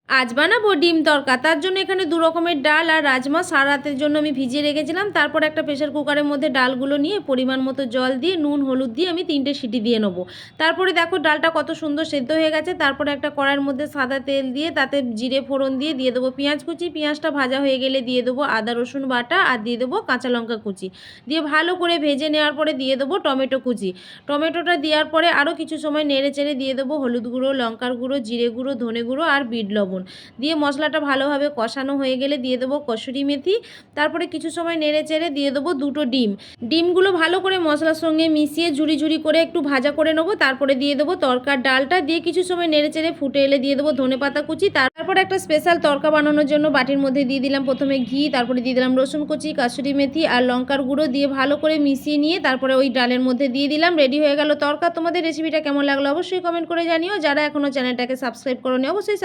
আজ বানাবো ডিম তড়কা। তার জন্য এখানে 2 রকমের ডাল আর রাজমা সারা রাতের জন্য আমি ভিজিয়ে রেখেছিলাম। তারপর একটা প্রেসার কুকারের মধ্যে ডালগুলো নিয়ে পরিমাণ মতো জল দিয়ে নুন হলুদ দিয়ে আমি 3টে সিটি দিয়ে নেবো। তারপরে দেখো ডালটা কত সুন্দর সেদ্ধ হয়ে গেছে। তারপরে একটা কড়াইয়ের মধ্যে সাদা তেল দিয়ে তাতে জিরে ফোড়ন দিয়ে দেবো পেঁয়াজ কুচি। পেঁয়াজটা ভাজা হয়ে গেলে দিয়ে দেবো আদা রসুন বাটা আর দিয়ে দেবো কাঁচা লঙ্কা কুচি। দিয়ে ভালো করে ভেজে নেওয়ার পরে দিয়ে দেবো টমেটো কুচি। টমেটোটা দেওয়ার পরে আরও কিছু সময় নেড়ে চেড়ে দিয়ে দেবো হলুদ গুঁড়ো, লঙ্কার গুঁড়ো, জিরে গুঁড়ো, ধনে গুঁড়ো আর বিট লবণ দিয়ে মশলাটা ভালোভাবে কষানো হয়ে গেলে দিয়ে দেবো কসুরি মেথি। তারপরে কিছু সময় নেড়ে চেড়ে দিয়ে দেবো 2টো ডিম। ডিমগুলো ভালো করে মশলার সঙ্গে মিশিয়ে ঝুরি ঝুরি করে একটু ভাজা করে নেবো। তারপরে দিয়ে দেবো তড়কার ডালটা দিয়ে কিছু সময় নেড়ে চেড়ে ফুটে এলে দিয়ে দেবো ধনেপাতা কুচি। তারপরে একটা স্পেশাল তড়কা বানানোর জন্য বাটির মধ্যে দিয়ে দিলাম প্রথমে ঘি, তারপরে দিয়ে দিলাম রসুন কুচি, কাসুরি মেথি আর লঙ্কার গুঁড়ো দিয়ে ভালো করে মিশিয়ে নিয়ে তারপরে ওই ডালের মধ্যে দিয়ে দিলাম। রেডি হয়ে গেল তড়কা। তোমাদের রেসিপিটা কেমন লাগলো অবশ্যই কমেন্ট করে জানিও। যারা এখনও চ্যানেলটাকে সাবস্ক্রাইব করোনি অবশ্যই